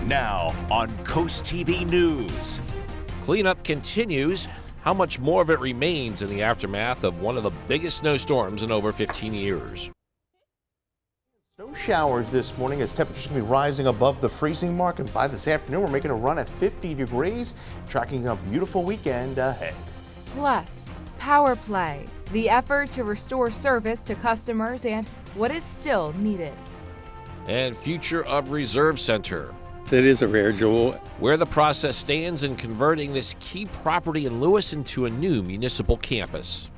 Now on CoastTV News. Cleanup continues. How much more of it remains in the aftermath of one of the biggest snowstorms in over 15 years? Snow showers this morning as temperatures can be rising above the freezing mark, and by this afternoon we're making a run at 50 degrees, tracking a beautiful weekend ahead. Plus, power play, the effort to restore service to customers and what is still needed. And future of Reserve Center, It is a rare jewel. where the process stands in converting this key property in Lewis into a new municipal campus.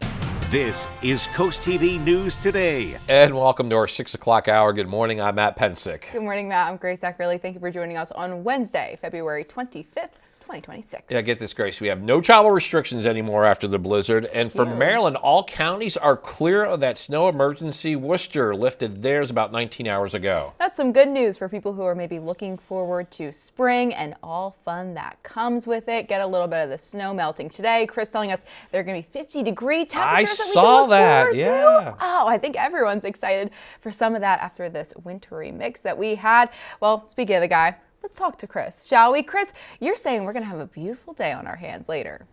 This is CoastTV News Today. And welcome to our 6 o'clock hour. Good morning, I'm Matt Pensick. Good morning, Matt. I'm Grace Eckerly. Thank you for joining us on Wednesday, February 25th, 2026. Yeah, get this, Grace. We have no travel restrictions anymore after the blizzard. And for Maryland, all counties are clear of that snow emergency. Worcester lifted theirs about 19 hours ago. That's some good news for people who are maybe looking forward to spring and all fun that comes with it. Get a little bit of the snow melting today. Chris telling us they're going to be 50-degree temperatures that we can look forward to. Oh, I think everyone's excited for some of that after this wintry mix that we had. Well, speaking of the guy, let's talk to Chris, shall we? Chris, you're saying we're going to have a beautiful day on our hands later.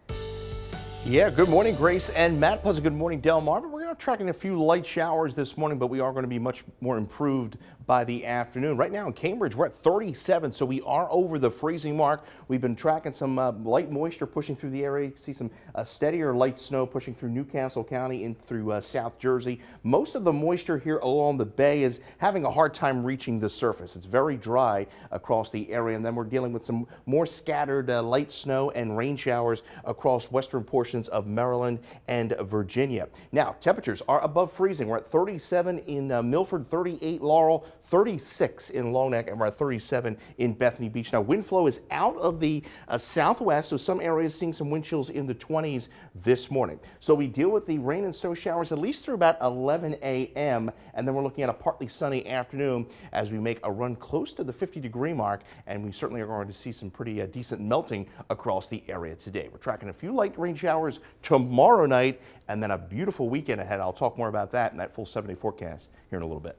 Yeah, good morning, Grace and Matt. Plus, good morning, Delmarva. We're going to tracking a few light showers this morning, but we are going to be much more improved by the afternoon. Right now in Cambridge, we're at 37, so we are over the freezing mark. We've been tracking some light moisture pushing through the area. You see some steadier light snow pushing through Newcastle County in through South Jersey. Most of the moisture here along the bay is having a hard time reaching the surface. It's very dry across the area, and then we're dealing with some more scattered light snow and rain showers across western portions of Maryland and Virginia. Now, temperatures are above freezing. We're at 37 in Milford, 38 Laurel, 36 in Long Neck, and we're at 37 in Bethany Beach. Now, wind flow is out of the southwest, so some areas seeing some wind chills in the 20s this morning. So we deal with the rain and snow showers at least through about 11 a.m., and then we're looking at a partly sunny afternoon as we make a run close to the 50-degree mark, and we certainly are going to see some pretty decent melting across the area today. We're tracking a few light rain showers tomorrow night, and then a beautiful weekend ahead. I'll talk more about that in that full 7-day forecast here in a little bit.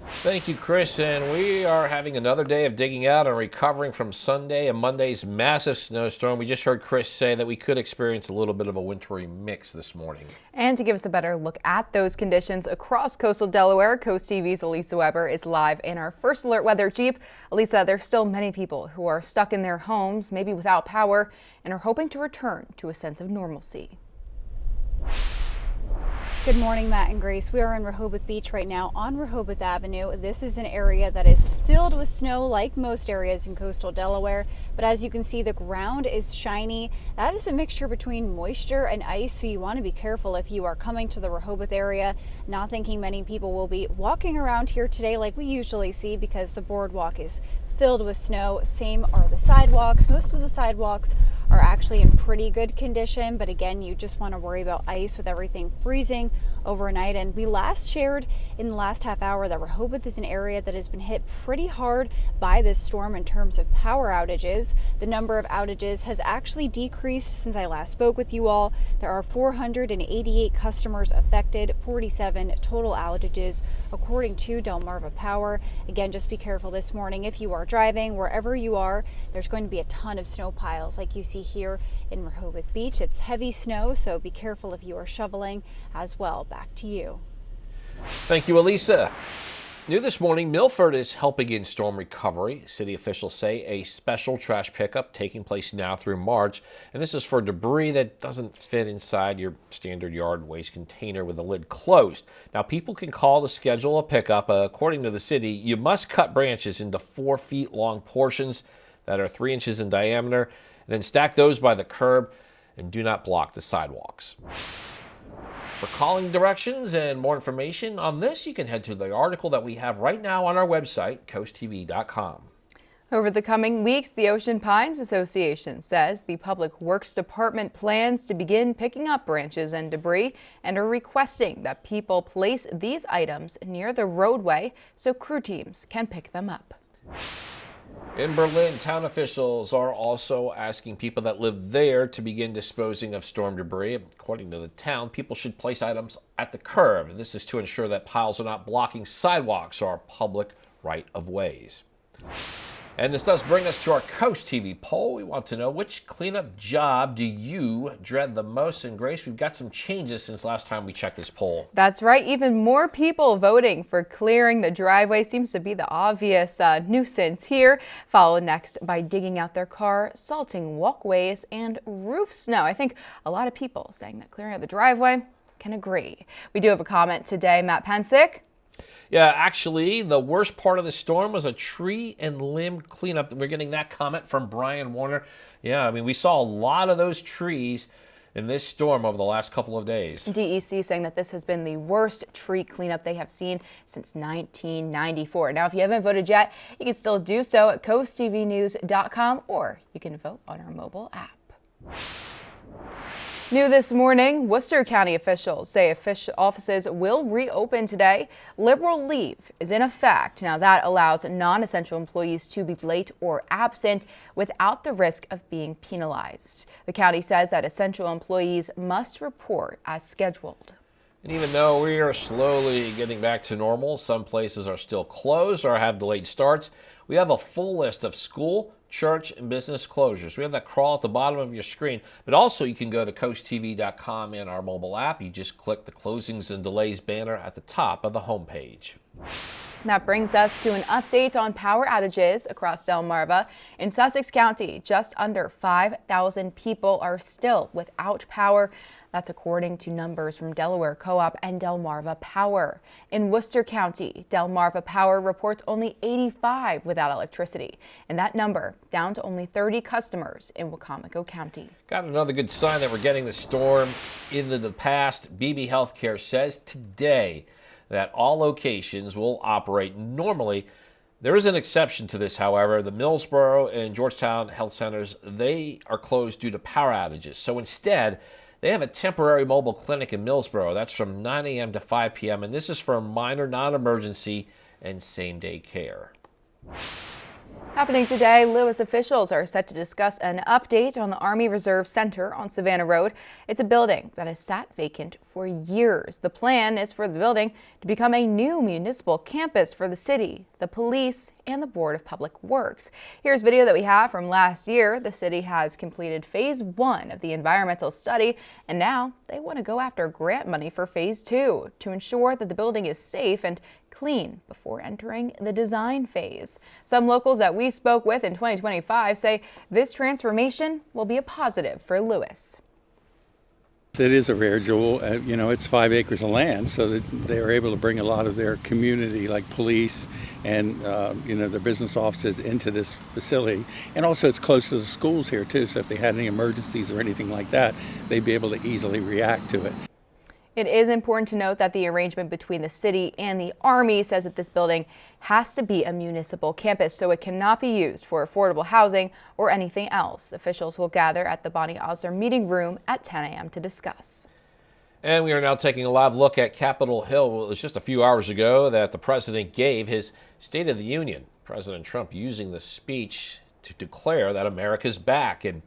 Thank you, Chris. And we are having another day of digging out and recovering from Sunday and Monday's massive snowstorm. We just heard Chris say that we could experience a little bit of a wintry mix this morning. And to give us a better look at those conditions across coastal Delaware, Coast TV's Elisa Weber is live in our First Alert Weather Jeep. Elisa, there's still many people who are stuck in their homes, maybe without power, and are hoping to return to a sense of normalcy. Good morning, Matt and Grace. We are in Rehoboth Beach right now on Rehoboth Avenue. This is an area that is filled with snow like most areas in coastal Delaware, but as you can see, the ground is shiny. That is a mixture between moisture and ice, so you want to be careful if you are coming to the Rehoboth area. Not thinking many people will be walking around here today like we usually see because the boardwalk is filled with snow. Same are the sidewalks. Most of the sidewalks are actually in pretty good condition, but again, you just want to worry about ice with everything freezing overnight. And we last shared in the last half hour that Rehoboth is an area that has been hit pretty hard by this storm in terms of power outages. The number of outages has actually decreased since I last spoke with you all. There are 488 customers affected, 47 total outages according to Delmarva Power. Again, just be careful this morning if you are driving wherever you are. There's going to be a ton of snow piles like you see here in Rehoboth Beach. It's heavy snow, so be careful if you are shoveling as well. Back to you. Thank you, Elisa. New this morning, Milford is helping in storm recovery. City officials say a special trash pickup taking place now through March, and this is for debris that doesn't fit inside your standard yard waste container with the lid closed. Now, people can call to schedule a pickup. According to the city, you must cut branches into 4 feet long portions that are 3 inches in diameter, and then stack those by the curb and do not block the sidewalks. For calling directions and more information on this, you can head to the article that we have right now on our website, coasttv.com. Over the coming weeks, the Ocean Pines Association says the Public Works Department plans to begin picking up branches and debris and are requesting that people place these items near the roadway so crew teams can pick them up. In Berlin, town officials are also asking people that live there to begin disposing of storm debris. According to the town, people should place items at the curb. This is to ensure that piles are not blocking sidewalks or public right-of-ways. And this does bring us to our Coast TV poll. We want to know, which cleanup job do you dread the most? And Grace, we've got some changes since last time we checked this poll. That's right. Even more people voting for clearing the driveway. Seems to be the obvious nuisance here, followed next by digging out their car, salting walkways, and roof snow. I think a lot of people saying that clearing out the driveway can agree. We do have a comment today. Matt Pensick. Yeah, actually, the worst part of the storm was a tree and limb cleanup. We're getting that comment from Brian Warner. Yeah, I mean, we saw a lot of those trees in this storm over the last couple of days. DEC saying that this has been the worst tree cleanup they have seen since 1994. Now, if you haven't voted yet, you can still do so at coasttvnews.com, or you can vote on our mobile app. New this morning, Worcester County officials say offices will reopen today. Liberal leave is in effect. Now, that allows non-essential employees to be late or absent without the risk of being penalized. The county says that essential employees must report as scheduled. And even though we are slowly getting back to normal, some places are still closed or have delayed starts. We have a full list of school, church, and business closures. We have that crawl at the bottom of your screen, but also you can go to coasttv.com in our mobile app. You just click the closings and delays banner at the top of the homepage. That brings us to an update on power outages across Delmarva. In Sussex County, just under 5,000 people are still without power. That's according to numbers from Delaware Co-op and Delmarva Power. In Worcester County, Delmarva Power reports only 85 without electricity, and that number down to only 30 customers in Wacomico County. Got another good sign that we're getting the storm into the past. BB Healthcare says today that all locations will operate normally. There is an exception to this, however. The Millsboro and Georgetown Health Centers, they are closed due to power outages. So instead, they have a temporary mobile clinic in Millsboro. That's from 9 a.m. to 5 p.m. And this is for minor non-emergency and same-day care. Happening today, Lewis officials are set to discuss an update on the Army Reserve Center on Savannah Road. It's a building that has sat vacant for years. The plan is for the building to become a new municipal campus for the city, the police, and the Board of Public Works. Here's video that we have from last year. The city has completed phase 1 of the environmental study, and now they want to go after grant money for phase 2 to ensure that the building is safe and clean before entering the design phase. Some locals that we spoke with in 2025 say this transformation will be a positive for Lewis. It is a rare jewel. It's 5 acres of land, so that they are able to bring a lot of their community, like police and their business offices, into this facility. And also it's close to the schools here too, so if they had any emergencies or anything like that, they'd be able to easily react to it. It is important to note that the arrangement between the city and the Army says that this building has to be a municipal campus, so it cannot be used for affordable housing or anything else. Officials will gather at the Bonnie Osler meeting room at 10 a.m. to discuss. And we are now taking a live look at Capitol Hill. Well, it was just a few hours ago that the president gave his State of the Union. President Trump using the speech to declare that America's back. And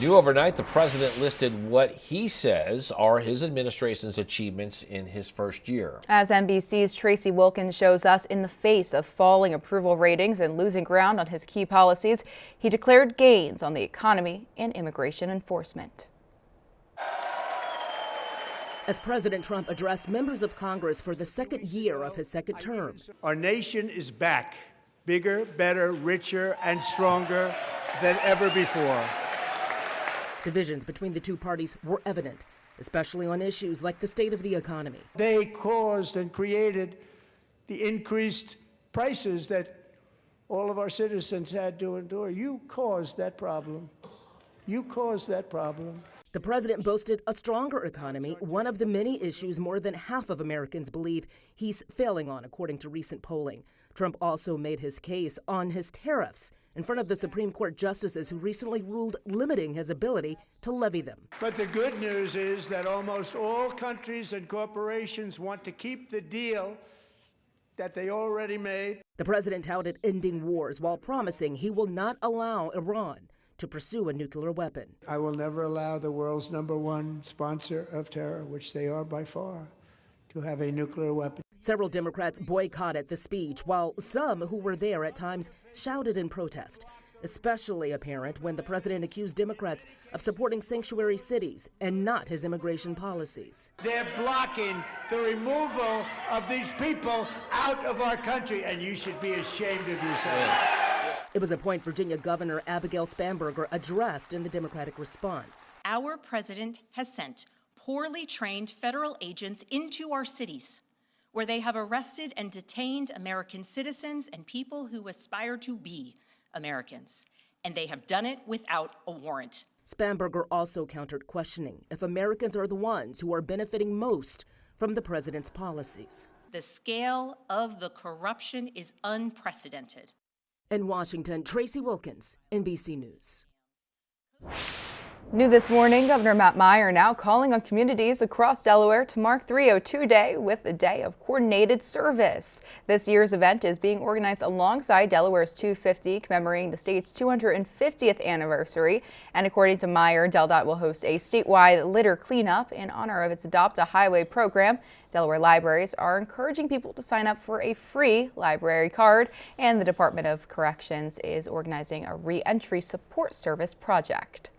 new overnight, the president listed what he says are his administration's achievements in his first year. As NBC's Tracy Wilkins shows us, in the face of falling approval ratings and losing ground on his key policies, he declared gains on the economy and immigration enforcement. As President Trump addressed members of Congress for the second year of his second term. Our nation is back. Bigger, better, richer, and stronger than ever before. Divisions between the two parties were evident, especially on issues like the state of the economy. They caused and created the increased prices that all of our citizens had to endure. You caused that problem. You caused that problem. The president boasted a stronger economy, one of the many issues more than half of Americans believe he's failing on, according to recent polling. Trump also made his case on his tariffs in front of the Supreme Court justices who recently ruled limiting his ability to levy them. But the good news is that almost all countries and corporations want to keep the deal that they already made. The president touted ending wars while promising he will not allow Iran to pursue a nuclear weapon. I will never allow the world's #1 sponsor of terror, which they are by far, to have a nuclear weapon. Several Democrats boycotted the speech, while some who were there at times shouted in protest. Especially apparent when the president accused Democrats of supporting sanctuary cities and not his immigration policies. They're blocking the removal of these people out of our country, and you should be ashamed of yourself. It was a point Virginia Governor Abigail Spanberger addressed in the Democratic response. Our president has sent poorly trained federal agents into our cities, where they have arrested and detained American citizens and people who aspire to be Americans, and they have done it without a warrant. Spanberger also countered questioning if Americans are the ones who are benefiting most from the president's policies. The scale of the corruption is unprecedented. In Washington, Tracy Wilkins, NBC News. New this morning, Governor Matt Meyer now calling on communities across Delaware to mark 302 Day with a day of coordinated service. This year's event is being organized alongside Delaware's 250, commemorating the state's 250th anniversary. And according to Meyer, DelDOT will host a statewide litter cleanup in honor of its Adopt a Highway program. Delaware libraries are encouraging people to sign up for a free library card, and the Department of Corrections is organizing a re-entry support service project.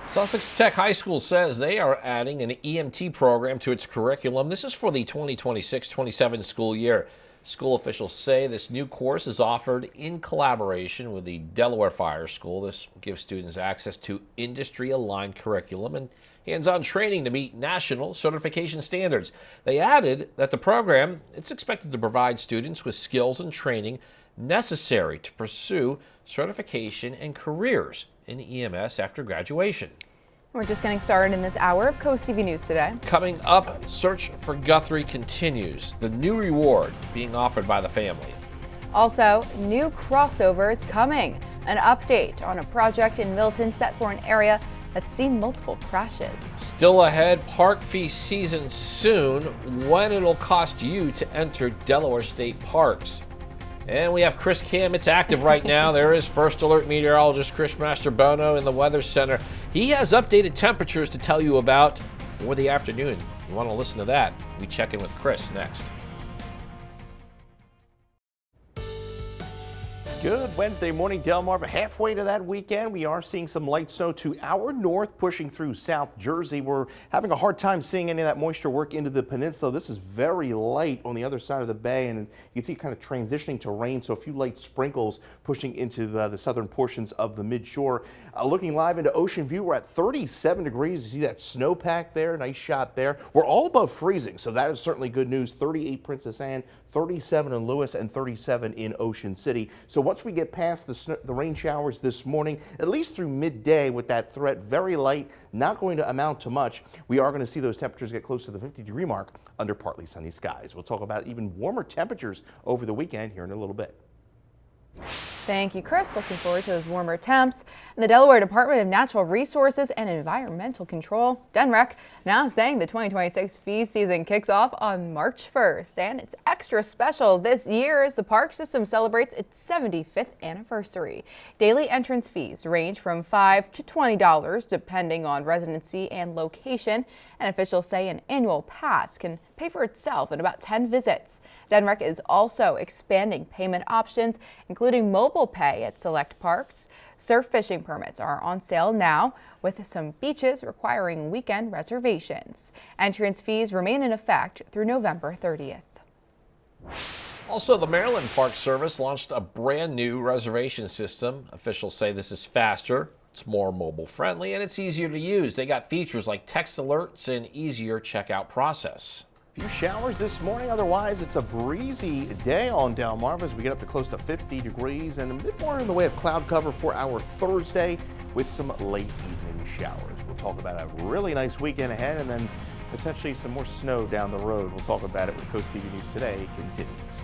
Sussex Tech High School says they are adding an EMT program to its curriculum. This is for the 2026-27 school year. School officials say this new course is offered in collaboration with the Delaware Fire School. This gives students access to industry-aligned curriculum and hands-on training to meet national certification standards. They added that the program is expected to provide students with skills and training necessary to pursue certification and careers in EMS after graduation. We're just getting started in this hour of CoastTV News today. Coming up, search for Guthrie continues. The new reward being offered by the family. Also, new crossovers coming. An update on a project in Milton set for an area that's seen multiple crashes. Still ahead, park fee season soon, when it'll cost you to enter Delaware State Parks. And we have Chris Cam. It's active right now. There is First Alert meteorologist Chris Masterbono in the Weather Center. He has updated temperatures to tell you about for the afternoon. You want to listen to that? We check in with Chris next. Good Wednesday morning, Delmarva. Halfway to that weekend, we are seeing some light snow to our north, pushing through South Jersey. We're having a hard time seeing any of that moisture work into the peninsula. This is very light on the other side of the bay, and you can see kind of transitioning to rain, so a few light sprinkles pushing into the southern portions of the midshore. Looking live into Ocean View, we're at 37 degrees. You see that snowpack there, nice shot there. We're all above freezing, so that is certainly good news. 38 Princess Anne, 37 in Lewis, and 37 in Ocean City. So once we get past the rain showers this morning, at least through midday with that threat, very light, not going to amount to much, we are going to see those temperatures get close to the 50-degree mark under partly sunny skies. We'll talk about even warmer temperatures over the weekend here in a little bit. Thank you, Chris. Looking forward to those warmer temps. And the Delaware Department of Natural Resources and Environmental Control, DNREC, now saying the 2026 fee season kicks off on March 1st. And it's extra special this year as the park system celebrates its 75th anniversary. Daily entrance fees range from $5 to $20 depending on residency and location. And officials say an annual pass can pay for itself in about 10 visits. DNREC is also expanding payment options, including mobile pay at select parks. Surf fishing permits are on sale now, with some beaches requiring weekend reservations. Entrance fees remain in effect through November 30th. Also, the Maryland Park Service launched a brand new reservation system. Officials say this is faster, it's more mobile friendly, and it's easier to use. They got features like text alerts and easier checkout process. Few showers this morning, otherwise it's a breezy day on Delmarva as we get up to close to 50 degrees and a bit more in the way of cloud cover for our Thursday with some late evening showers. We'll talk about a really nice weekend ahead and then potentially some more snow down the road. We'll talk about it when CoastTV News Today continues.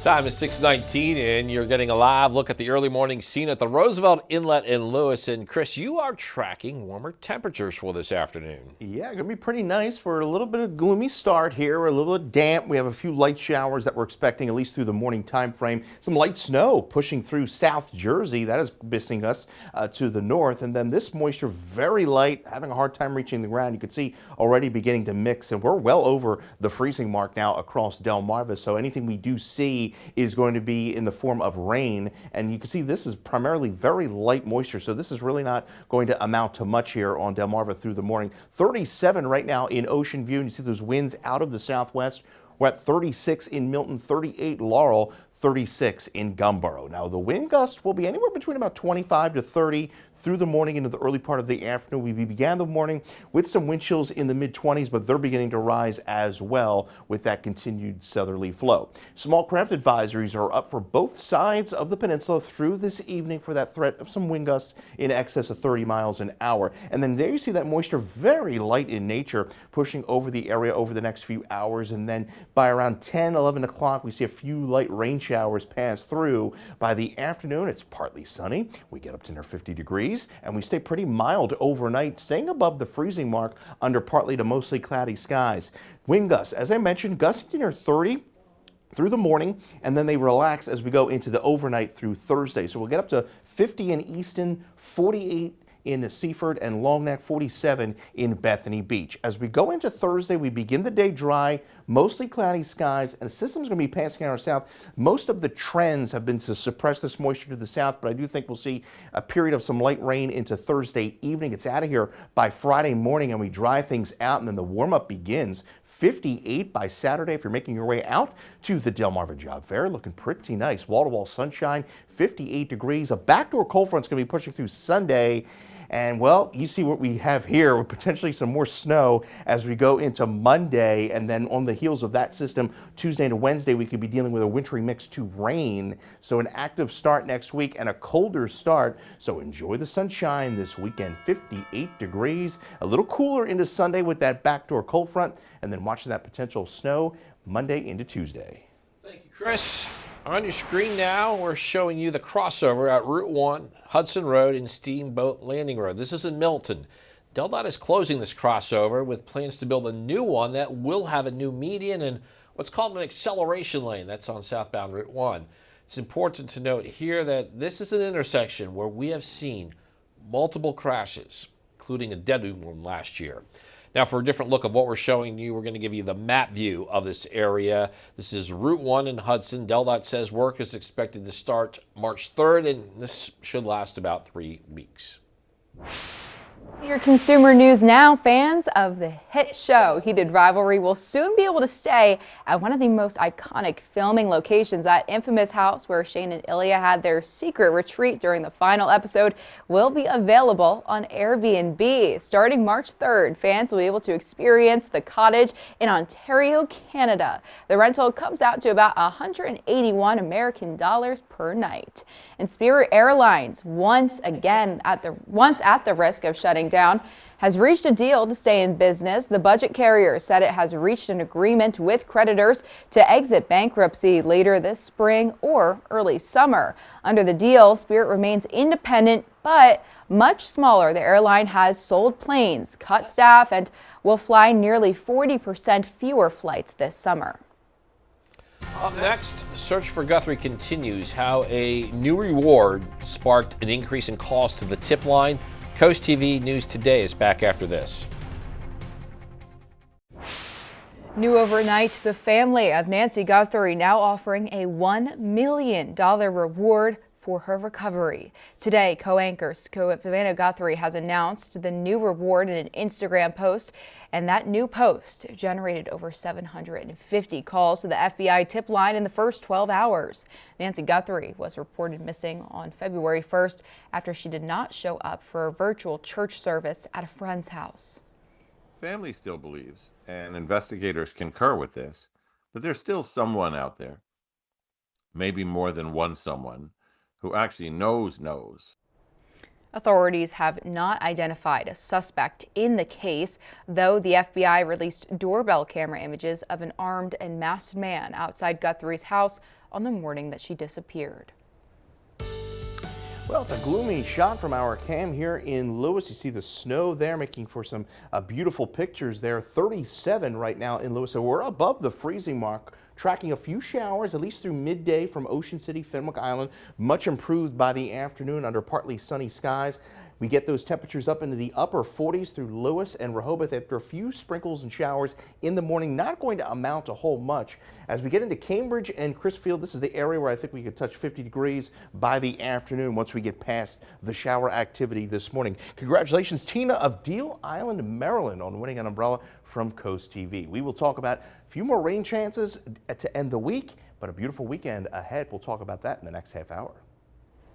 Time is 6:19, and you're getting a live look at the early morning scene at the Roosevelt Inlet in Lewis. And Chris, you are tracking warmer temperatures for this afternoon. Yeah, going to be pretty nice. We're a little bit of gloomy start here. We're a little bit damp. We have a few light showers that we're expecting at least through the morning time frame. Some light snow pushing through South Jersey. That is missing us to the north. And then this moisture very light, having a hard time reaching the ground. You can see already beginning to mix, and we're well over the freezing mark now across Delmarva. So anything we do see is going to be in the form of rain, and you can see this is primarily very light moisture, so this is really not going to amount to much here on Delmarva through the morning. 37 right now in Ocean View, and you see those winds out of the southwest. We're at 36 in Milton, 38 Laurel, 36 in Gumboro. Now the wind gust will be anywhere between about 25 to 30 through the morning into the early part of the afternoon. We began the morning with some wind chills in the mid-20s, but they're beginning to rise as well with that continued southerly flow. Small craft advisories are up for both sides of the peninsula through this evening for that threat of some wind gusts in excess of 30 miles an hour. And then there you see that moisture very light in nature pushing over the area over the next few hours, and then by around 10, 11 o'clock, we see a few light rain showers pass through. By the afternoon, it's partly sunny. We get up to near 50 degrees, and we stay pretty mild overnight, staying above the freezing mark under partly to mostly cloudy skies. Wind gusts, as I mentioned, gusting to near 30 through the morning, and then they relax as we go into the overnight through Thursday. So we'll get up to 50 in Easton, 48 in Seaford, and Long Neck, 47 in Bethany Beach. As we go into Thursday, we begin the day dry, mostly cloudy skies, and a system's going to be passing out our south. Most of the trends have been to suppress this moisture to the south, but I do think we'll see a period of some light rain into Thursday evening. It's out of here by Friday morning, and we dry things out, and then the warm-up begins. 58 by Saturday if you're making your way out to the Delmarva Job Fair. Looking pretty nice. Wall-to-wall sunshine, 58 degrees. A backdoor cold front's going to be pushing through Sunday. And, well, you see what we have here with potentially some more snow as we go into Monday. And then on the heels of that system, Tuesday to Wednesday, we could be dealing with a wintry mix to rain. So an active start next week and a colder start. So enjoy the sunshine this weekend. 58 degrees. A little cooler into Sunday with that backdoor cold front. And then watching that potential snow Monday into Tuesday. Thank you, Chris. On your screen now, we're showing you the crossover at Route 1, Hudson Road, and Steamboat Landing Road. This is in Milton. DelDOT is closing this crossover with plans to build a new one that will have a new median and what's called an acceleration lane. That's on southbound Route 1. It's important to note here that this is an intersection where we have seen multiple crashes, including a deadly one last year. Now, for a different look of what we're showing you, we're going to give you the map view of this area. This is Route 1 in Hudson. DelDOT says work is expected to start March 3rd, and this should last about 3 weeks. Your consumer news now. Fans of the hit show Heated Rivalry will soon be able to stay at one of the most iconic filming locations. That infamous house where Shane and Ilya had their secret retreat during the final episode will be available on Airbnb. Starting March 3rd, fans will be able to experience the cottage in Ontario, Canada. The rental comes out to about $181 American dollars per night. And Spirit Airlines, once at the risk of shutting down, has reached a deal to stay in business. The budget carrier said it has reached an agreement with creditors to exit bankruptcy later this spring or early summer. Under the deal, Spirit remains independent but much smaller. The airline has sold planes, cut staff, and will fly nearly 40% fewer flights this summer. Up next, search for Guthrie continues. How a new reward sparked an increase in cost to the tip line. CoastTV News Today is back after this. New overnight, the family of Nancy Guthrie now offering a $1 million reward for her recovery. Today, co-anchor Savannah Guthrie has announced the new reward in an Instagram post, and that new post generated over 750 calls to the FBI tip line in the first 12 hours. Nancy Guthrie was reported missing on February 1st after she did not show up for a virtual church service at a friend's house. Family still believes, and investigators concur with this, that there's still someone out there, maybe more than one someone, who actually knows. Authorities have not identified a suspect in the case, though the FBI released doorbell camera images of an armed and masked man outside Guthrie's house on the morning that she disappeared. Well, it's a gloomy shot from our cam here in Lewis. You see the snow there, making for some beautiful pictures there. 37 right now in Lewis, so we're above the freezing mark. Tracking a few showers, at least through midday from Ocean City, Fenwick Island. Much improved by the afternoon under partly sunny skies. We get those temperatures up into the upper 40s through Lewis and Rehoboth after a few sprinkles and showers in the morning. Not going to amount to whole much. As we get into Cambridge and Chrisfield, this is the area where I think we could touch 50 degrees by the afternoon once we get past the shower activity this morning. Congratulations, Tina of Deal Island, Maryland, on winning an umbrella from Coast TV. We will talk about a few more rain chances to end the week, but a beautiful weekend ahead. We'll talk about that in the next half hour.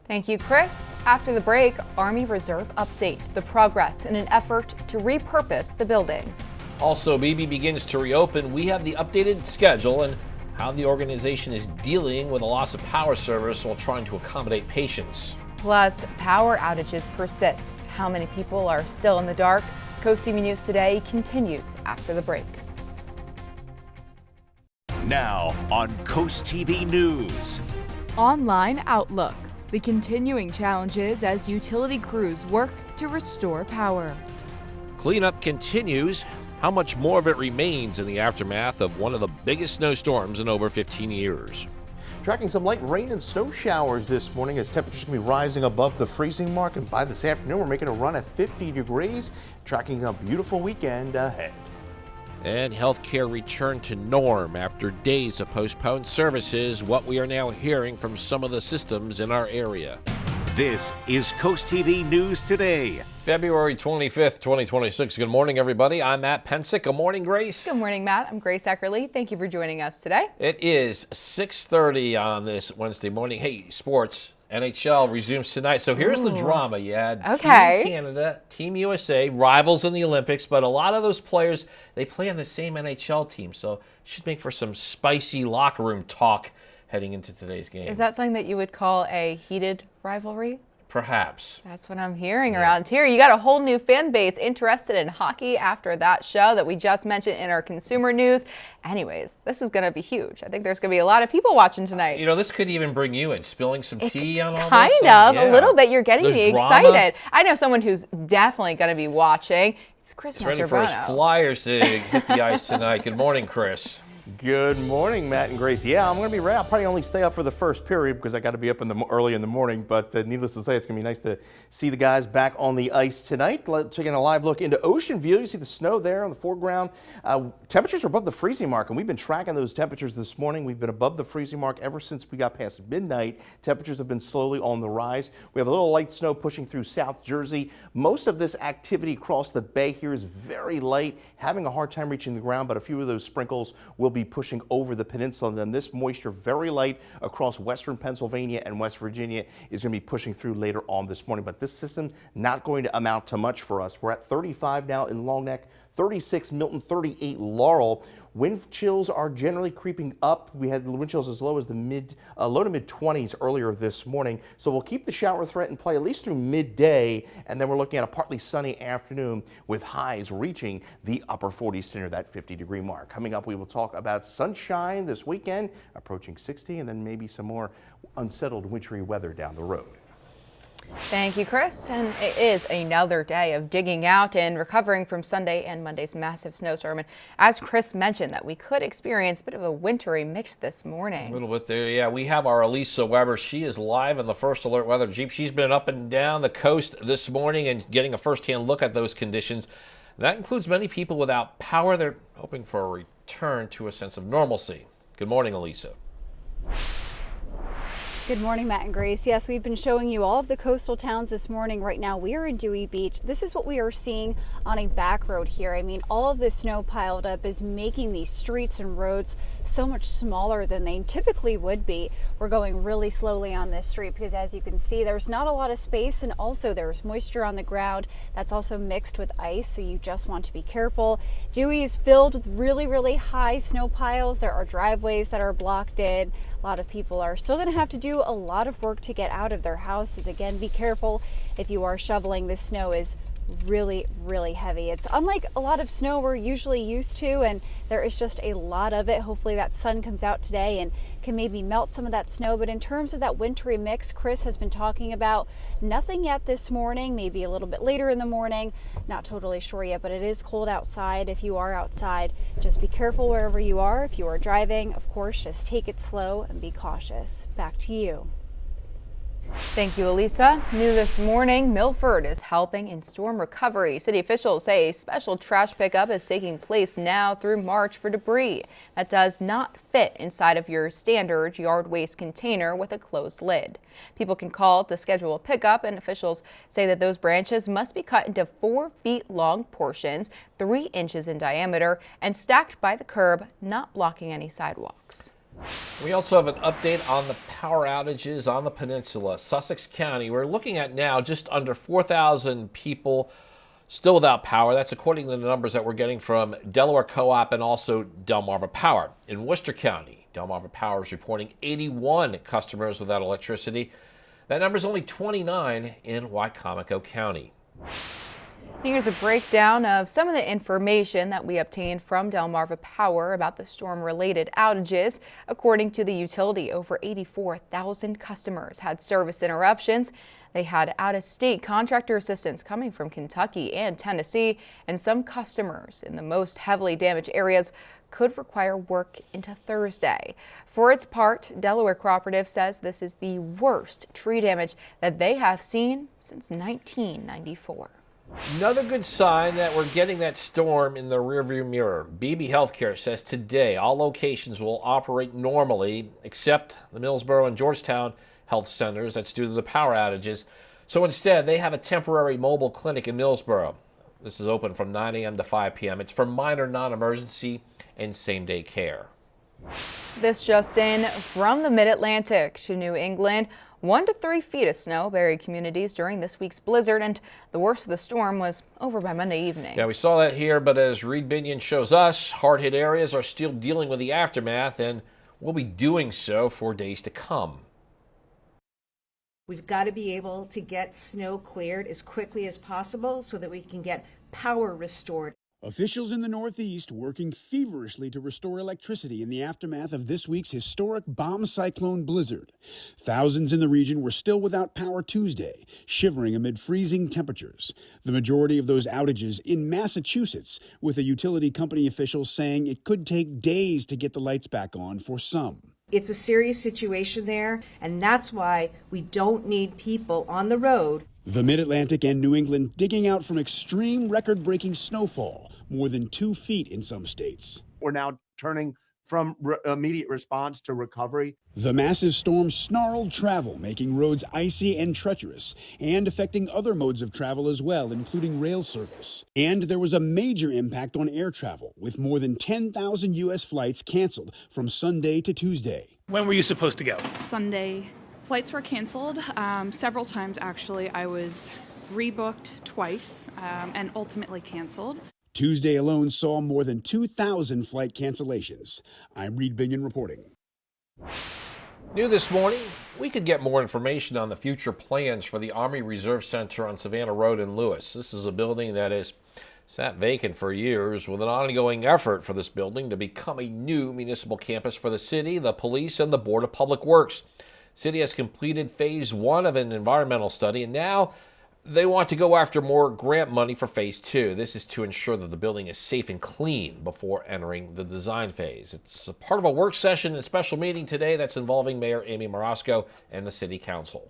Thank you, Chris. After the break, Army Reserve updates the progress in an effort to repurpose the building. Also, BB begins to reopen. We have the updated schedule and how the organization is dealing with a loss of power service while trying to accommodate patients. Plus, power outages persist. How many people are still in the dark? Coast TV News Today continues after the break. Now on Coast TV News. Online outlook. The continuing challenges as utility crews work to restore power. Cleanup continues. How much more of it remains in the aftermath of one of the biggest snowstorms in over 15 years? Tracking some light rain and snow showers this morning as temperatures can be rising above the freezing mark. And by this afternoon, we're making a run at 50 degrees, tracking a beautiful weekend ahead. And healthcare returned to norm after days of postponed services, what we are now hearing from some of the systems in our area. This is Coast TV News Today. February 25th, 2026. Good morning, everybody. I'm Matt Pensick. Good morning, Grace. Good morning, Matt. I'm Grace Eckerly. Thank you for joining us today. It is 6:30 on this Wednesday morning. Hey, sports. NHL resumes tonight. So here's the drama. You had Team Canada, Team USA, rivals in the Olympics, but a lot of those players, they play on the same NHL team. So it should make for some spicy locker room talk heading into today's game. Is that something that you would call a heated rivalry? Perhaps. That's what I'm hearing around here. You got a whole new fan base interested in hockey after that show that we just mentioned in our consumer news. Anyways, this is going to be huge. I think there's going to be a lot of people watching tonight. You know, this could even bring you in, spilling some tea on all this. Kind of, a little bit. You're getting me excited. I know someone who's definitely going to be watching. It's Chris He's ready for his Flyers to hit the ice tonight. Good morning, Chris. Good morning, Matt and Grace. Yeah, I'm going to be right. I'll probably only stay up for the first period because I got to be up early in the morning. But needless to say, it's going to be nice to see the guys back on the ice tonight. Taking a live look into Ocean View. You see the snow there on the foreground. Temperatures are above the freezing mark, and we've been tracking those temperatures this morning. We've been above the freezing mark ever since we got past midnight. Temperatures have been slowly on the rise. We have a little light snow pushing through South Jersey. Most of this activity across the bay here is very light, having a hard time reaching the ground, but a few of those sprinkles will be pushing over the peninsula. And then this moisture, very light across western Pennsylvania and West Virginia, is going to be pushing through later on this morning. But this system not going to amount to much for us. We're at 35 now in Long Neck, 36 Milton, 38 Laurel. Wind chills are generally creeping up. We had wind chills as low as the low to mid 20s earlier this morning. So we'll keep the shower threat in play at least through midday, and then we're looking at a partly sunny afternoon with highs reaching the upper 40s to near that 50-degree mark. Coming up, we will talk about sunshine this weekend, approaching 60, and then maybe some more unsettled wintry weather down the road. Thank you, Chris. And it is another day of digging out and recovering from Sunday and Monday's massive snowstorm. And as Chris mentioned, that we could experience a bit of a wintry mix this morning. A little bit there, yeah. We have our Elisa Weber. She is live in the First Alert Weather Jeep. She's been up and down the coast this morning and getting a first-hand look at those conditions. That includes many people without power. They're hoping for a return to a sense of normalcy. Good morning, Elisa. Good morning, Matt and Grace. Yes, we've been showing you all of the coastal towns this morning. Right now, we are in Dewey Beach. This is what we are seeing on a back road here. I mean, all of this snow piled up is making these streets and roads so much smaller than they typically would be. We're going really slowly on this street because, as you can see, there's not a lot of space, and also there's moisture on the ground that's also mixed with ice, so you just want to be careful. Dewey is filled with really, really high snow piles. There are driveways that are blocked in. A lot of people are still going to have to do do a lot of work to get out of their houses. Again, be careful if you are shoveling. This snow is really heavy. It's unlike a lot of snow we're usually used to, and there is just a lot of it. Hopefully that sun comes out today and can maybe melt some of that snow. But in terms of that wintry mix Chris has been talking about, nothing yet this morning, maybe a little bit later in the morning. Not totally sure yet, but it is cold outside. If you are outside, just be careful wherever you are. If you are driving, of course, just take it slow and be cautious. Back to you. Thank you, Elisa. New this morning, Milford is helping in storm recovery. City officials say a special trash pickup is taking place now through March for debris that does not fit inside of your standard yard waste container with a closed lid. People can call to schedule a pickup, and officials say that those branches must be cut into 4 feet long portions, 3 inches in diameter, and stacked by the curb, not blocking any sidewalks. We also have an update on the power outages on the peninsula. Sussex County, we're looking at now just under 4,000 people still without power. That's according to the numbers that we're getting from Delaware Co-op and also Delmarva Power. In Worcester County, Delmarva Power is reporting 81 customers without electricity. That number is only 29 in Wycomico County. Here's a breakdown of some of the information that we obtained from Delmarva Power about the storm-related outages. According to the utility, over 84,000 customers had service interruptions. They had out-of-state contractor assistance coming from Kentucky and Tennessee, and some customers in the most heavily damaged areas could require work into Thursday. For its part, Delaware Cooperative says this is the worst tree damage that they have seen since 1994. Another good sign that we're getting that storm in the rearview mirror. BB Healthcare says today all locations will operate normally except the Millsboro and Georgetown health centers. That's due to the power outages. So instead, they have a temporary mobile clinic in Millsboro. This is open from 9 a.m. to 5 p.m. It's for minor non-emergency and same-day care. This just in from the Mid-Atlantic to New England. 1 to 3 feet of snow buried communities during this week's blizzard, and the worst of the storm was over by Monday evening. Yeah, we saw that here, but as Reed Binion shows us, hard-hit areas are still dealing with the aftermath and will be doing so for days to come. We've got to be able to get snow cleared as quickly as possible so that we can get power restored. Officials in the Northeast working feverishly to restore electricity in the aftermath of this week's historic bomb cyclone blizzard. Thousands in the region were still without power Tuesday, shivering amid freezing temperatures. The majority of those outages in Massachusetts, with a utility company official saying it could take days to get the lights back on for some. It's a serious situation there, and that's why we don't need people on the road. The Mid-Atlantic and New England digging out from extreme record-breaking snowfall, more than 2 feet in some states. We're now turning from immediate response to recovery. The massive storm snarled travel, making roads icy and treacherous, and affecting other modes of travel as well, including rail service. And there was a major impact on air travel, with more than 10,000 U.S. flights canceled from Sunday to Tuesday. When were you supposed to go? Sunday. Flights were canceled several times, actually. I was rebooked twice and ultimately canceled. Tuesday alone saw more than 2,000 flight cancellations. I'm Reed Binion reporting. New this morning, we could get more information on the future plans for the Army Reserve Center on Savannah Road in Lewis. This is a building that has sat vacant for years, with an ongoing effort for this building to become a new municipal campus for the city, the police, and the Board of Public Works. City has completed phase 1 of an environmental study, and now they want to go after more grant money for phase 2. This is to ensure that the building is safe and clean before entering the design phase. It's a part of a work session and special meeting today that's involving Mayor Amy Marasco and the City Council.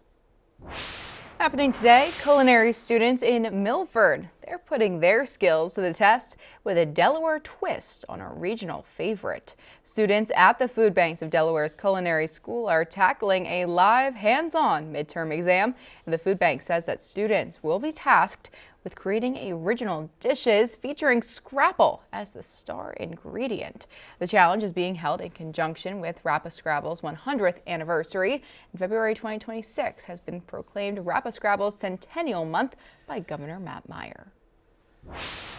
Happening today, culinary students in Milford. They're putting their skills to the test with a Delaware twist on a regional favorite. Students at the food banks of Delaware's culinary school are tackling a live, hands-on midterm exam. And the food bank says that students will be tasked with creating original dishes featuring Scrapple as the star ingredient. The challenge is being held in conjunction with Rappa-Scrabble's 100th anniversary. And February 2026 has been proclaimed Rappa-Scrabble's Centennial Month by Governor Matt Meyer.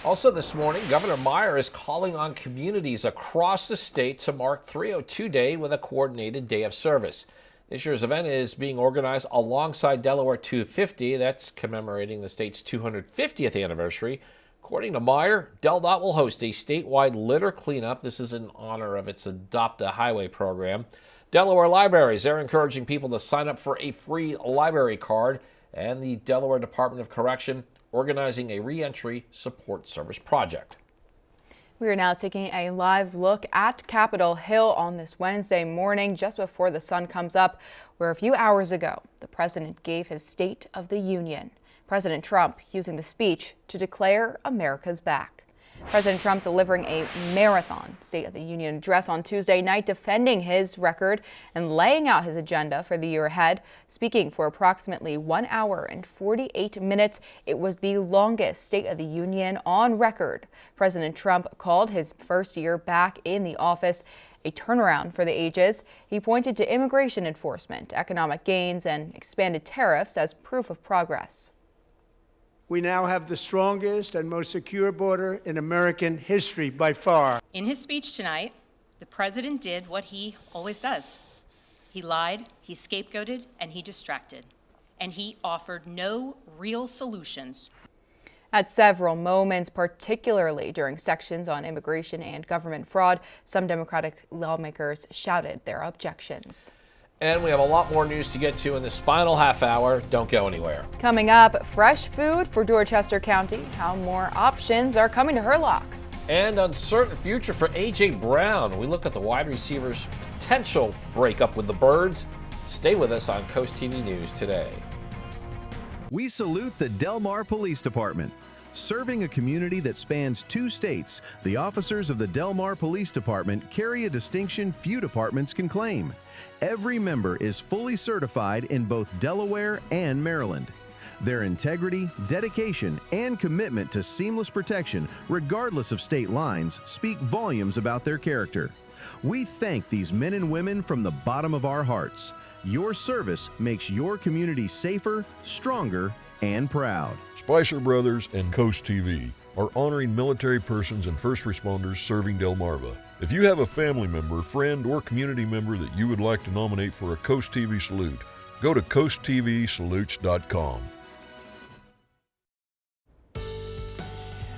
Also this morning, Governor Meyer is calling on communities across the state to mark 302 Day with a coordinated day of service. This year's event is being organized alongside Delaware 250. That's commemorating the state's 250th anniversary. According to Meyer, DelDOT will host a statewide litter cleanup. This is in honor of its Adopt a Highway program. Delaware Libraries, they're encouraging people to sign up for a free library card. And the Delaware Department of Correction organizing a reentry support service project. We are now taking a live look at Capitol Hill on this Wednesday morning, just before the sun comes up, where a few hours ago, the president gave his State of the Union. President Trump using the speech to declare America's back. President Trump delivering a marathon State of the Union address on Tuesday night, defending his record and laying out his agenda for the year ahead. Speaking for approximately 1 hour and 48 minutes, it was the longest State of the Union on record. President Trump called his first year back in the office a turnaround for the ages. He pointed to immigration enforcement, economic gains, and expanded tariffs as proof of progress. We now have the strongest and most secure border in American history by far. In his speech tonight, the president did what he always does. He lied, he scapegoated, and he distracted. And he offered no real solutions. At several moments, particularly during sections on immigration and government fraud, some Democratic lawmakers shouted their objections. And we have a lot more news to get to in this final half hour. Don't go anywhere. Coming up, fresh food for Dorchester County, how more options are coming to Hurlock. And uncertain future for A.J. Brown. We look at the wide receiver's potential breakup with the Birds. Stay with us on Coast TV News today. We salute the Delmar Police Department. Serving a community that spans 2 states, the officers of the Delmar Police Department carry a distinction few departments can claim. Every member is fully certified in both Delaware and Maryland. Their integrity, dedication, and commitment to seamless protection, regardless of state lines, speak volumes about their character. We thank these men and women from the bottom of our hearts. Your service makes your community safer, stronger, and proud. Spicer Brothers and Coast TV are honoring military persons and first responders serving Delmarva. If you have a family member, friend, or community member that you would like to nominate for a Coast TV salute, go to coasttvsalutes.com.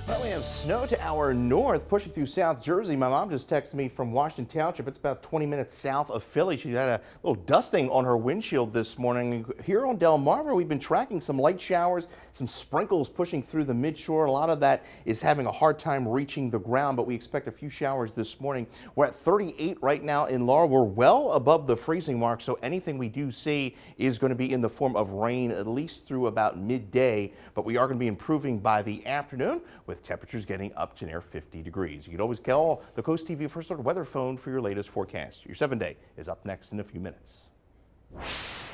Well, we have snow to our north pushing through South Jersey. My mom just texted me from Washington Township. It's about 20 minutes south of Philly. She had a little dusting on her windshield this morning. Here on Delmarva, we've been tracking some light showers, some sprinkles pushing through the midshore. A lot of that is having a hard time reaching the ground, but we expect a few showers this morning. We're at 38 right now in Laurel. We're well above the freezing mark, so anything we do see is going to be in the form of rain at least through about midday, but we are going to be improving by the afternoon with temperatures getting up to near 50 degrees. You can always call the Coast TV First Alert weather phone for your latest forecast. Your 7-day is up next in a few minutes.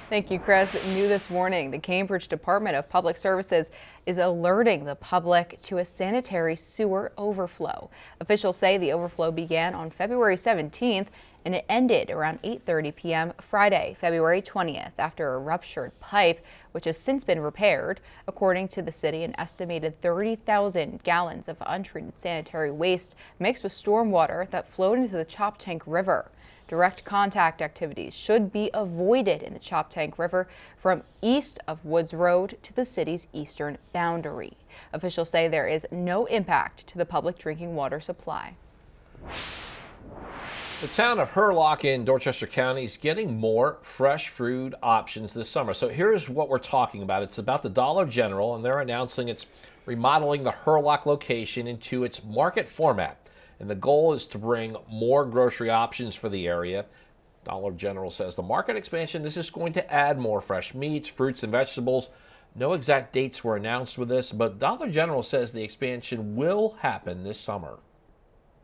Thank you, Chris. New this morning, the Cambridge Department of Public Services is alerting the public to a sanitary sewer overflow. Officials say the overflow began on February 17th and it ended around 8:30 p.m. Friday, February 20th, after a ruptured pipe, which has since been repaired. According to the city, an estimated 30,000 gallons of untreated sanitary waste mixed with stormwater that flowed into the Choptank River. Direct contact activities should be avoided in the Choptank River from east of Woods Road to the city's eastern boundary. Officials say there is no impact to the public drinking water supply. The town of Hurlock in Dorchester County is getting more fresh food options this summer. So here's what we're talking about. It's about the Dollar General, and they're announcing it's remodeling the Hurlock location into its market format. And the goal is to bring more grocery options for the area. Dollar General says the market expansion, this is going to add more fresh meats, fruits, and vegetables. No exact dates were announced with this, but Dollar General says the expansion will happen this summer.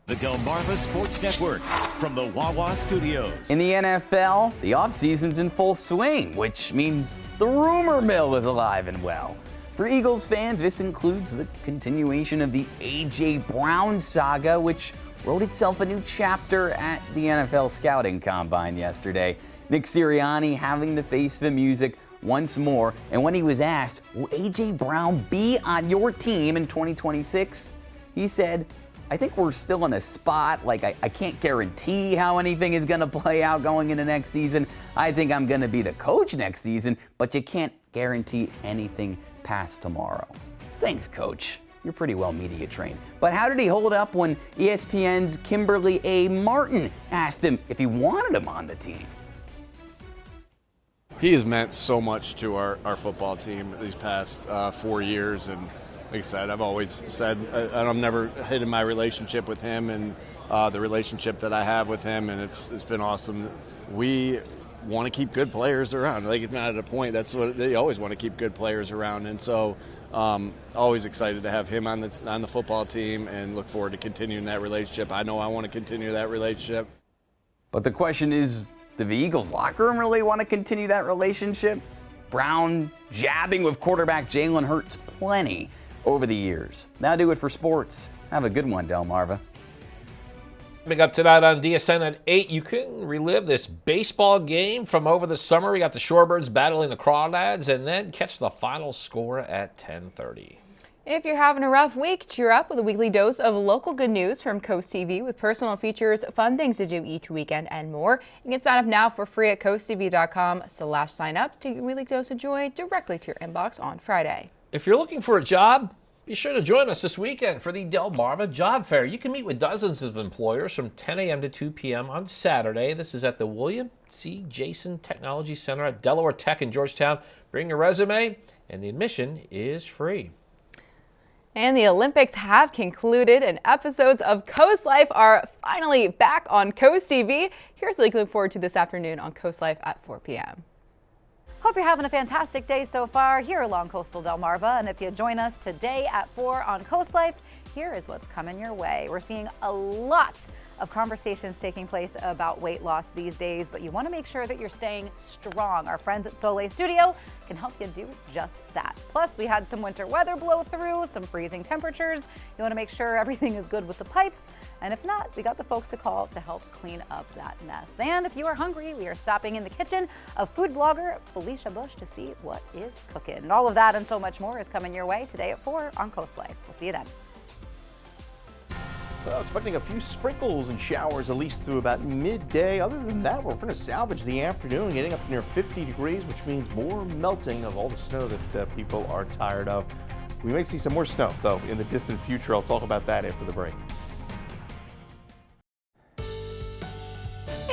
The Delmarva Sports Network from the Wawa Studios. In the NFL, the offseason's in full swing, which means the rumor mill is alive and well. For Eagles fans, this includes the continuation of the A.J. Brown saga, which wrote itself a new chapter at the NFL Scouting Combine yesterday. Nick Sirianni having to face the music once more, and when he was asked, will A.J. Brown be on your team in 2026? He said, I think we're still in a spot, like I can't guarantee how anything is going to play out going into next season. I think I'm going to be the coach next season, but you can't guarantee anything past tomorrow. Thanks, Coach. You're pretty well media trained. But how did he hold up when ESPN's Kimberly A. Martin asked him if he wanted him on the team? He has meant so much to our football team these past 4 years, and like I said, I've always said I'm never hidden my relationship with him and the relationship that I have with him, and it's been awesome. We want to keep good players around. Like, it's not at a point. That's what they always want to keep good players around, and so always excited to have him on the football team and look forward to continuing that relationship. I know I want to continue that relationship. But the question is, do the Eagles locker room really want to continue that relationship? Brown jabbing with quarterback Jalen Hurts plenty over the years. That'll do it for sports. Have a good one, Delmarva. Coming up tonight on DSN at 8, you can relive this baseball game from over the summer. We got the Shorebirds battling the Crawdads, and then catch the final score at 10:30. If you're having a rough week, cheer up with a weekly dose of local good news from CoastTV with personal features, fun things to do each weekend, and more. You can sign up now for free at coasttv.com/sign up to get a weekly dose of joy directly to your inbox on Friday. If you're looking for a job, be sure to join us this weekend for the Delmarva Job Fair. You can meet with dozens of employers from 10 a.m. to 2 p.m. on Saturday. This is at the William C. Jason Technology Center at Delaware Tech in Georgetown. Bring your resume, and the admission is free. And the Olympics have concluded, and episodes of Coast Life are finally back on Coast TV. Here's what we can look forward to this afternoon on Coast Life at 4 p.m. Hope you're having a fantastic day so far here along coastal Delmarva. And if you join us today at 4 on Coast Life, here is what's coming your way. We're seeing a lot of conversations taking place about weight loss these days, but you want to make sure that you're staying strong. Our friends at Soleil Studio can help you do just that. Plus, we had some winter weather blow through, some freezing temperatures. You want to make sure everything is good with the pipes, and if not, we got the folks to call to help clean up that mess. And if you are hungry, we are stopping in the kitchen of food blogger Felicia Bush to see what is cooking. And all of that and so much more is coming your way today at 4 on Coast Life. We'll see you then. Well, expecting a few sprinkles and showers at least through about midday. Other than that, we're going to salvage the afternoon, getting up near 50 degrees, which means more melting of all the snow that people are tired of. We may see some more snow, though, in the distant future. I'll talk about that after the break.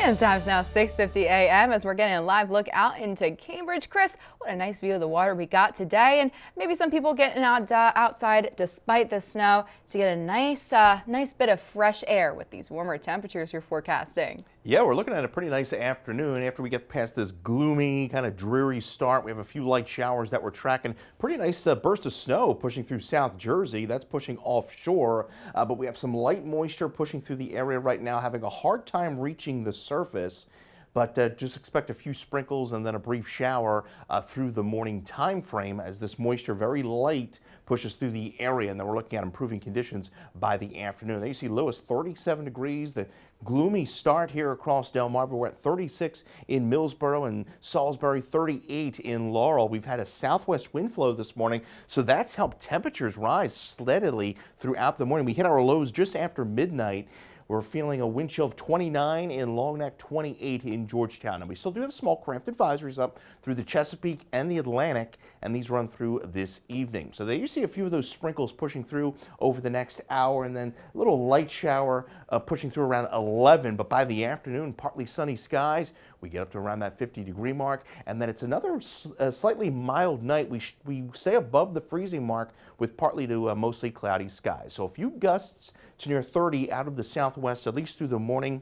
And the time's now 6:50 a.m. as we're getting a live look out into Cambridge. Chris, what a nice view of the water we got today, and maybe some people getting outside despite the snow to get a nice bit of fresh air with these warmer temperatures you're forecasting. Yeah, we're looking at a pretty nice afternoon after we get past this gloomy, kind of dreary start. We have a few light showers that we're tracking. Pretty nice burst of snow pushing through South Jersey. That's pushing offshore, but we have some light moisture pushing through the area right now, having a hard time reaching the surface. But just expect a few sprinkles and then a brief shower through the morning time frame as this moisture, very light, pushes through the area. And then we're looking at improving conditions by the afternoon. There you see Lewis, 37 degrees. The gloomy start here across Delmarva. We're at 36 in Millsboro and Salisbury, 38 in Laurel. We've had a southwest wind flow this morning, so that's helped temperatures rise steadily throughout the morning. We hit our lows just after midnight. We're feeling a wind chill of 29 in Long Neck, 28 in Georgetown. And we still do have small craft advisories up through the Chesapeake and the Atlantic, and these run through this evening. So there you see a few of those sprinkles pushing through over the next hour, and then a little light shower pushing through around 11. But by the afternoon, partly sunny skies. We get up to around that 50-degree mark, and then it's another slightly mild night. We stay above the freezing mark with partly to mostly cloudy skies. So a few gusts to near 30 out of the southwest, at least through the morning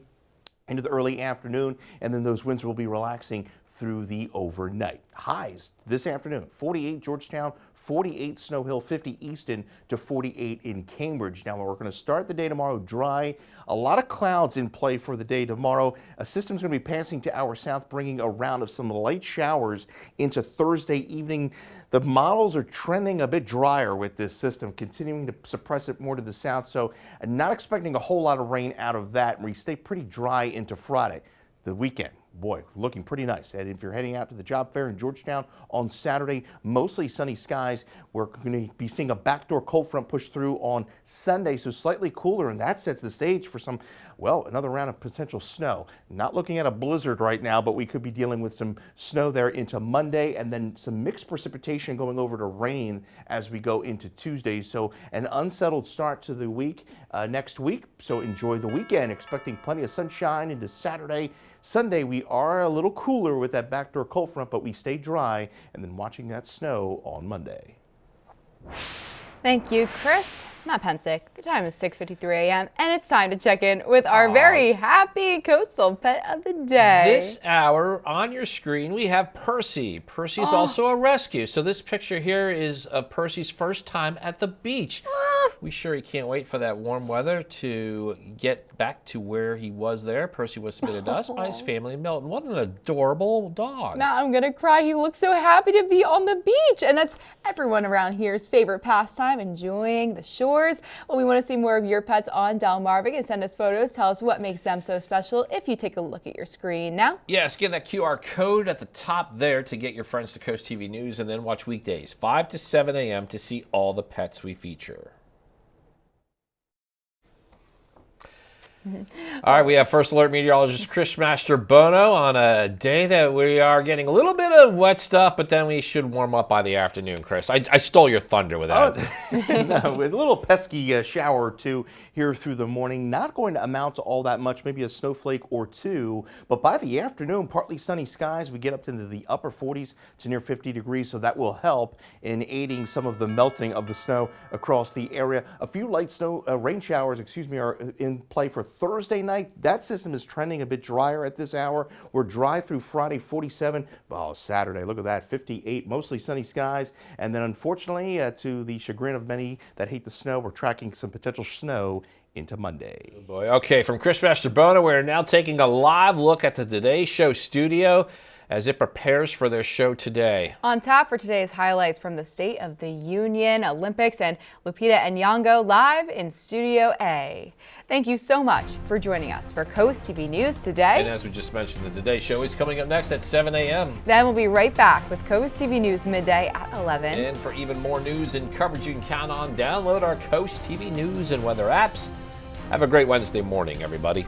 into the early afternoon, and then those winds will be relaxing through the overnight. Highs this afternoon, 48 Georgetown, 48 Snow Hill, 50 Easton to 48 in Cambridge. Now we're going to start the day tomorrow dry. A lot of clouds in play for the day tomorrow. A system's going to be passing to our south, bringing a round of some light showers into Thursday evening. The models are trending a bit drier with this system, continuing to suppress it more to the south, so I'm not expecting a whole lot of rain out of that, and we stay pretty dry into Friday. The weekend boy, looking pretty nice. And if you're heading out to the job fair in Georgetown on Saturday, mostly sunny skies. We're going to be seeing a backdoor cold front push through on Sunday, so slightly cooler, and that sets the stage for some, well, another round of potential snow. Not looking at a blizzard right now, but we could be dealing with some snow there into Monday, and then some mixed precipitation going over to rain as we go into Tuesday. So an unsettled start to the week next week. So enjoy the weekend, expecting plenty of sunshine into Saturday. Sunday, we are a little cooler with that backdoor cold front, but we stay dry, and then watching that snow on Monday. Thank you, Chris. Matt Pensick. The time is 6:53 a.m. and it's time to check in with our very happy coastal pet of the day. This hour on your screen we have Percy. Percy is also a rescue. So this picture here is of Percy's first time at the beach. We sure he can't wait for that warm weather to get back to where he was there. Percy was submitted to us by his family in Milton. What an adorable dog. Now I'm gonna cry. He looks so happy to be on the beach, and that's everyone around here's favorite pastime, enjoying the shores. Well, we want to see more of your pets on Delmarva. And send us photos. Tell us what makes them so special if you take a look at your screen now. Yes, get that QR code at the top there to get your friends to Coast TV News, and then watch weekdays 5 to 7 a.m. to see all the pets we feature. All right, we have First Alert meteorologist Chris Master Bono on a day that we are getting a little bit of wet stuff, but then we should warm up by the afternoon, Chris. I stole your thunder with that. No, with a little pesky shower or two here through the morning. Not going to amount to all that much, maybe a snowflake or two. But by the afternoon, partly sunny skies. We get up into the upper 40s to near 50 degrees, so that will help in aiding some of the melting of the snow across the area. A few light snow, rain showers, are in play for Thursday night. That system is trending a bit drier at this hour. We're dry through Friday, 47. Oh, Saturday, look at that, 58, mostly sunny skies. And then unfortunately, to the chagrin of many that hate the snow, we're tracking some potential snow into Monday. Oh boy. Okay, from Chris Master Bono, we're now taking a live look at the Today Show studio as it prepares for their show today. On tap for today's highlights from the State of the Union, Olympics, and Lupita Nyong'o live in Studio A. Thank you so much for joining us for Coast TV News today. And as we just mentioned, the Today Show is coming up next at 7 a.m. Then we'll be right back with Coast TV News midday at 11. And for even more news and coverage you can count on, download our Coast TV News and weather apps. Have a great Wednesday morning, everybody.